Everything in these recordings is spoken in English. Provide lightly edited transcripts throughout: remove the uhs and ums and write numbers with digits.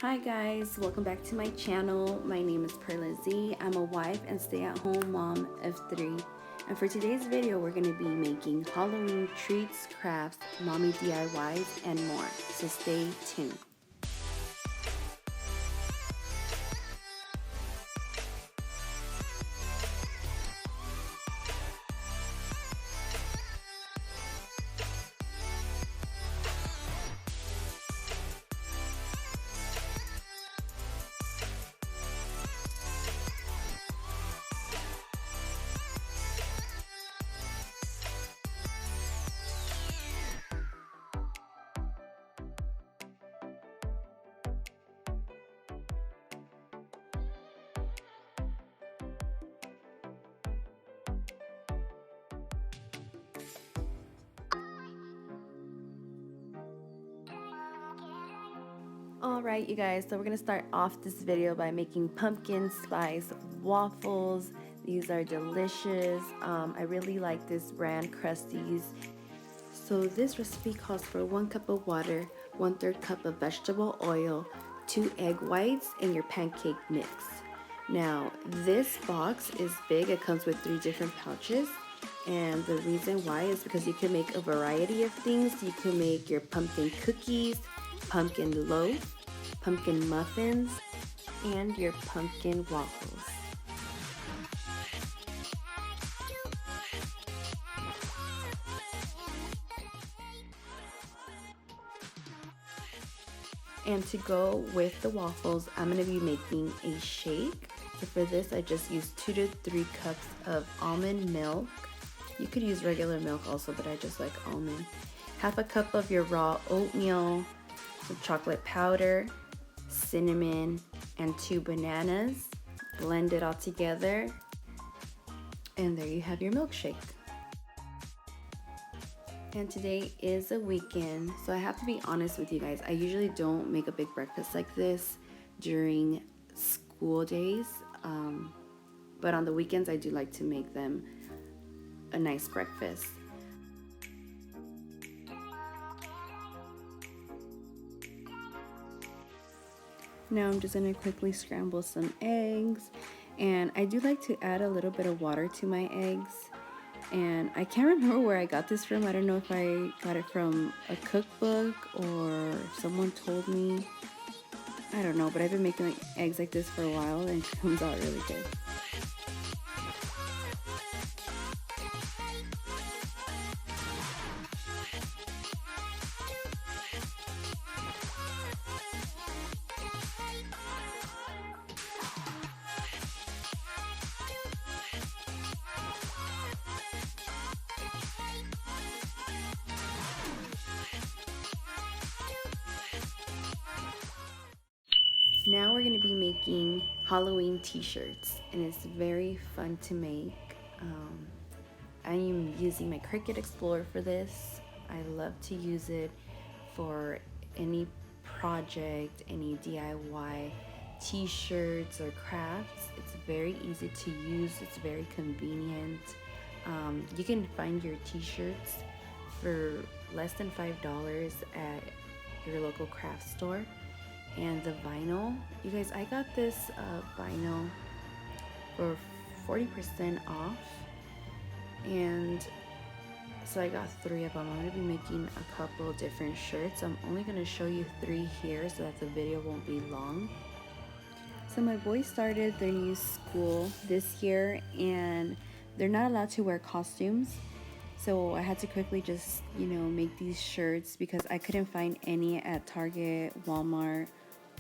Hi guys, welcome back to my channel. My name is Perla Z. I'm a wife and stay-at-home mom of 3. And for today's video, we're going to be making Halloween treats, crafts, mommy DIYs, and more. So stay tuned. Alright you guys, so we're going to start off this video by making pumpkin spice waffles. These are delicious. I really like this brand, Krusty's. So this recipe calls for 1 cup of water, 1/3 cup of vegetable oil, 2 egg whites, and your pancake mix. Now this box is big. It comes with 3 different pouches. And the reason why is because you can make a variety of things. You can make your pumpkin cookies, pumpkin loaf, pumpkin muffins, and your pumpkin waffles. And to go with the waffles, I'm going to be making a shake. So for this, I just used 2 to 3 cups of almond milk. You could use regular milk also, but I just like almond. Half a cup of your raw oatmeal, some chocolate powder, cinnamon, and 2 bananas. Blend it all together, and there you have your milkshake. And today is a weekend, so I have to be honest with you guys. I usually don't make a big breakfast like this during school days, but on the weekends I do like to make them a nice breakfast. Now I'm just going to quickly scramble some eggs, and I do like to add a little bit of water to my eggs. And I can't remember where I got this from. I don't know if I got it from a cookbook or someone told me. I don't know, but I've been making like eggs like this for a while and it comes out really good. Now we're going to be making Halloween t-shirts, and it's very fun to make. I am using my Cricut Explorer for this. I love to use it for any project, any DIY t-shirts or crafts. It's very easy to use. It's very convenient. You can find your t-shirts for less than $5 at your local craft store. And the vinyl, you guys, I got this vinyl for 40% off, and so I got 3 of them. I'm going to be making a couple different shirts. I'm only going to show you 3 here so that the video won't be long. So my boys started their new school this year, and they're not allowed to wear costumes. So I had to quickly just, make these shirts because I couldn't find any at Target, Walmart,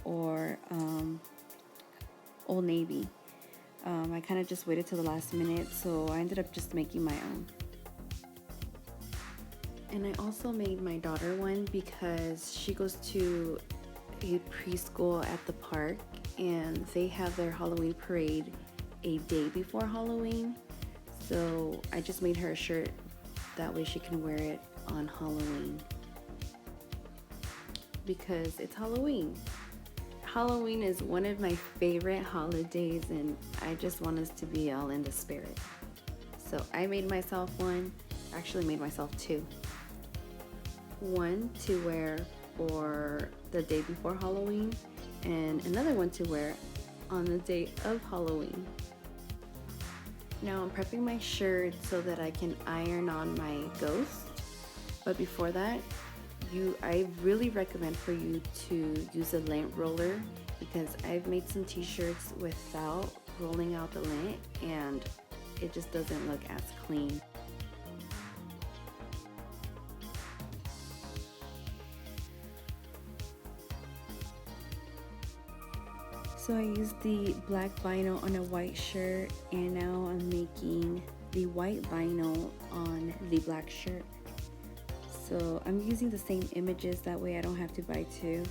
or Old Navy. I kind of just waited till the last minute, so I ended up just making my own. And I also made my daughter one because she goes to a preschool at the park, and they have their Halloween parade a day before Halloween. So I just made her a shirt. That way she can wear it on Halloween because it's Halloween. Halloween is one of my favorite holidays, and I just want us to be all in the spirit. So I made myself one, actually made myself 2. One to wear for the day before Halloween, and another one to wear on the day of Halloween. Now I'm prepping my shirt so that I can iron on my ghost. But before that, I really recommend for you to use a lint roller, because I've made some t-shirts without rolling out the lint and it just doesn't look as clean. So I used the black vinyl on a white shirt, and now I'm making the white vinyl on the black shirt. So I'm using the same images, that way I don't have to buy two.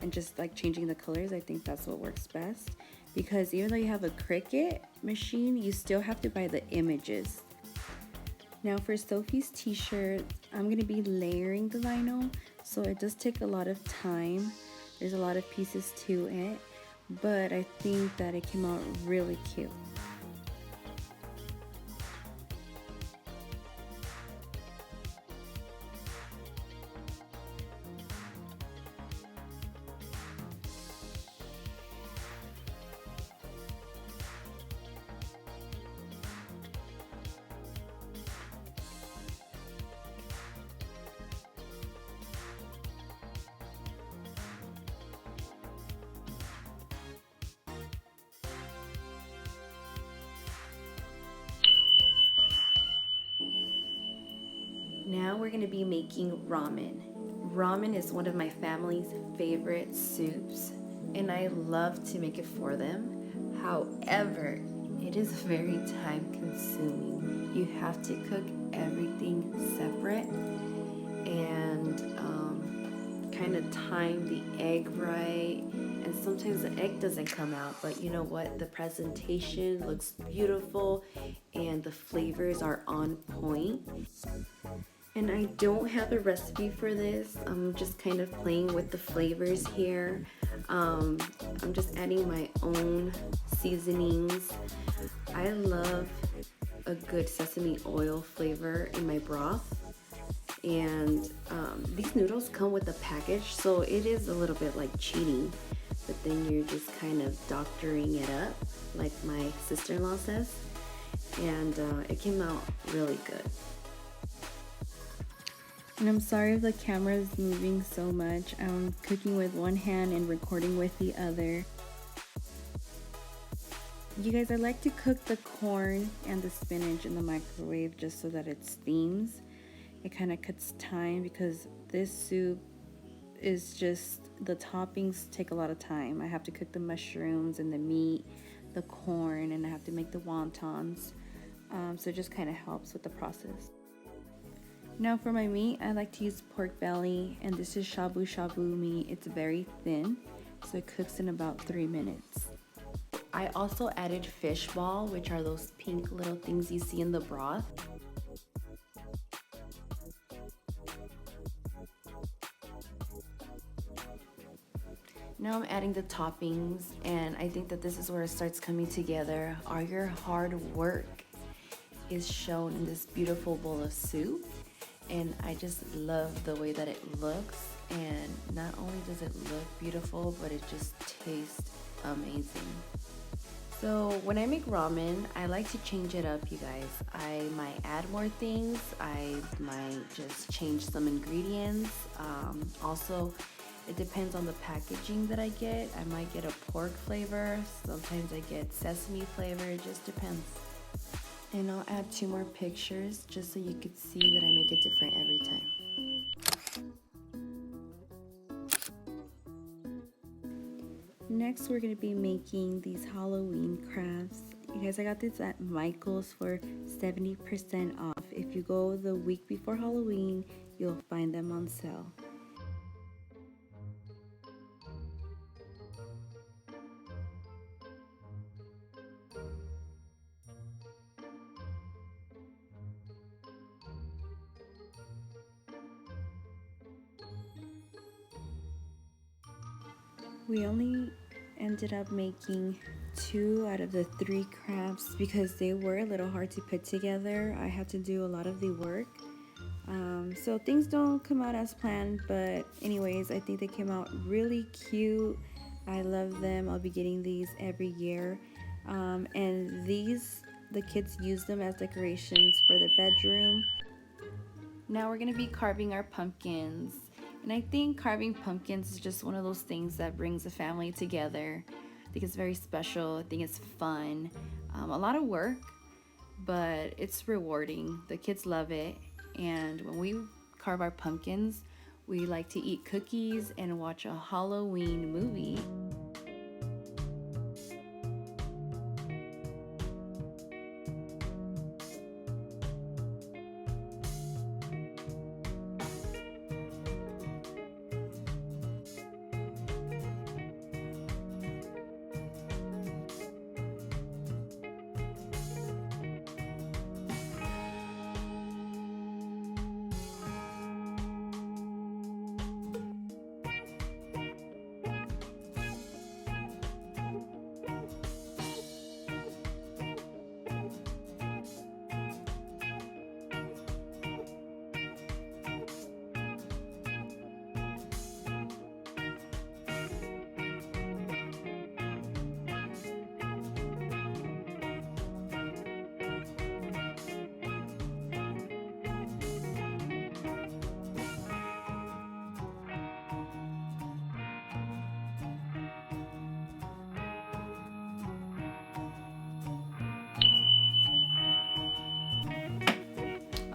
And just like changing the colors, I think that's what works best. Because even though you have a Cricut machine, you still have to buy the images. Now for Sophie's t-shirt, I'm going to be layering the vinyl, so it does take a lot of time. There's a lot of pieces to it, but I think that it came out really cute. Now we're gonna be making ramen. Ramen is one of my family's favorite soups, and I love to make it for them. However, it is very time consuming. You have to cook everything separate and kind of time the egg right. And sometimes the egg doesn't come out, but you know what? The presentation looks beautiful and the flavors are on point. And I don't have a recipe for this. I'm just kind of playing with the flavors here. I'm just adding my own seasonings. I love a good sesame oil flavor in my broth. And these noodles come with a package, so it is a little bit like cheating. But then you're just kind of doctoring it up, like my sister-in-law says. And it came out really good. And I'm sorry if the camera is moving so much. I'm cooking with one hand and recording with the other. You guys, I like to cook the corn and the spinach in the microwave just so that it steams. It kind of cuts time, because this soup is just, the toppings take a lot of time. I have to cook the mushrooms and the meat, the corn, and I have to make the wontons. So it just kind of helps with the process. Now for my meat, I like to use pork belly, and this is shabu shabu meat. It's very thin, so it cooks in about 3 minutes. I also added fish ball, which are those pink little things you see in the broth. Now I'm adding the toppings, and I think that this is where it starts coming together. All your hard work is shown in this beautiful bowl of soup. And I just love the way that it looks, and not only does it look beautiful, but it just tastes amazing. So when I make ramen, I like to change it up, you guys. I might add more things. I might just change some ingredients. Also, it depends on the packaging that I get. I might get a pork flavor. Sometimes I get sesame flavor. It just depends. And I'll add 2 more pictures just so you could see that I make it different every time. Next, we're going to be making these Halloween crafts. You guys, I got these at Michael's for 70% off. If you go the week before Halloween, you'll find them on sale. We only ended up making 2 out of the 3 crafts because they were a little hard to put together. I had to do a lot of the work, So things don't come out as planned, but anyways, I think they came out really cute. I love them. I'll be getting these every year. And these, the kids use them as decorations for the bedroom. Now we're gonna be carving our pumpkins. And I think carving pumpkins is just one of those things that brings a family together. I think it's very special. I think it's fun. A lot of work, but it's rewarding. The kids love it. And when we carve our pumpkins, we like to eat cookies and watch a Halloween movie.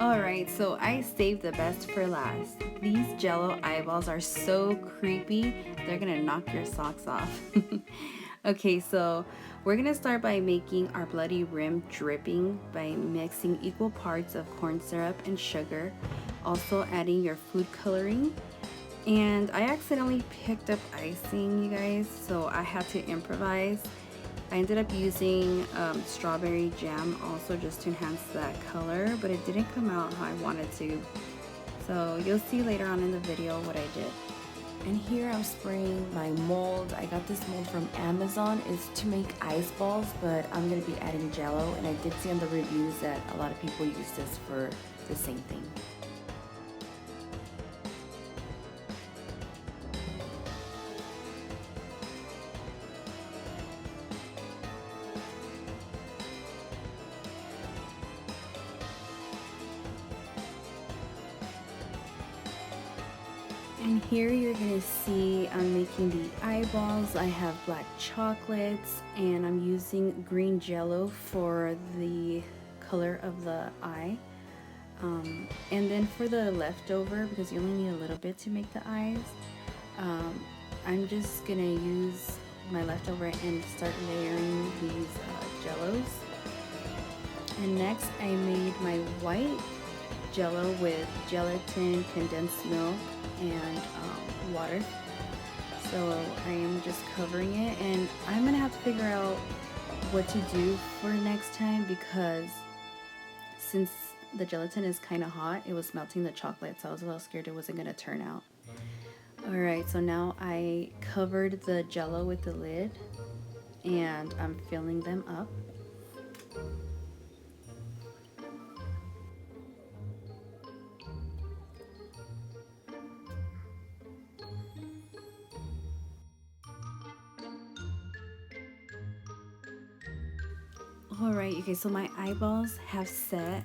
Alright, so I saved the best for last. These Jello eyeballs are so creepy, they're gonna knock your socks off. Okay, so we're gonna start by making our bloody rim dripping by mixing equal parts of corn syrup and sugar, also adding your food coloring. And I accidentally picked up icing, you guys, so I had to improvise. I ended up using strawberry jam also just to enhance that color, but it didn't come out how I wanted to. So you'll see later on in the video what I did. And here I'm spraying my mold. I got this mold from Amazon. It's to make ice balls, but I'm gonna be adding Jello, and I did see on the reviews that a lot of people use this for the same thing. And here you're gonna see I'm making the eyeballs. I have black chocolates and I'm using green Jello for the color of the eye. And then for the leftover, because you only need a little bit to make the eyes, I'm just gonna use my leftover and start layering these Jellos. And next I made my white Jello with gelatin, condensed milk, and water. So I am just covering it, and I'm gonna have to figure out what to do for next time, because since the gelatin is kind of hot, it was melting the chocolate, so I was a little scared it wasn't gonna turn out. Alright, so now I covered the Jello with the lid and I'm filling them up. Alright, okay, so my eyeballs have set.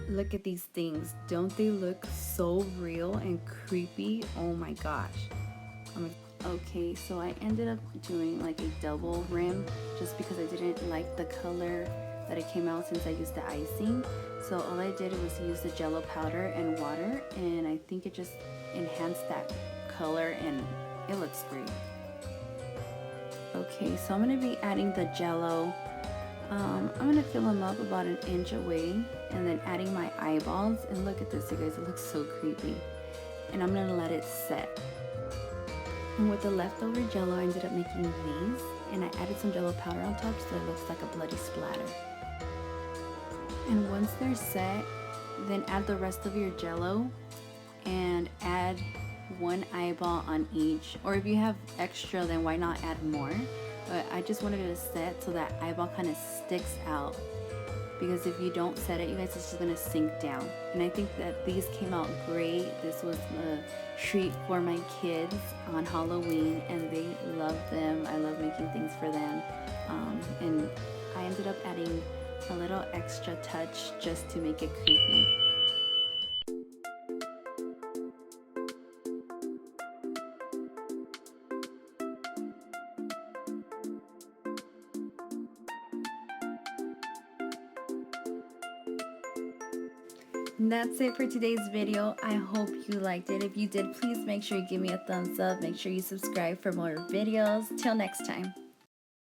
Look at these things. Don't they look so real and creepy? Oh my gosh. Okay, so I ended up doing like a double rim just because I didn't like the color that it came out since I used the icing. So all I did was use the Jello powder and water, and I think it just enhanced that color and it looks great. Okay, so I'm going to be adding the Jello. I'm going to fill them up about an inch away and then adding my eyeballs. And look at this, you guys, it looks so creepy. And I'm going to let it set. And with the leftover Jello, I ended up making these. And I added some Jello powder on top so it looks like a bloody splatter. And once they're set, then add the rest of your Jello and add one eyeball on each. Or if you have extra, then why not add more? But I just wanted it to set so that eyeball kind of sticks out. because if you don't set it, you guys, it's just gonna sink down. And I think that these came out great. This was a treat for my kids on Halloween, and they love them. I love making things for them, and I ended up adding a little extra touch just to make it creepy. And that's it for today's video. I hope you liked it. If you did, please make sure you give me a thumbs up. Make sure you subscribe for more videos. Till next time.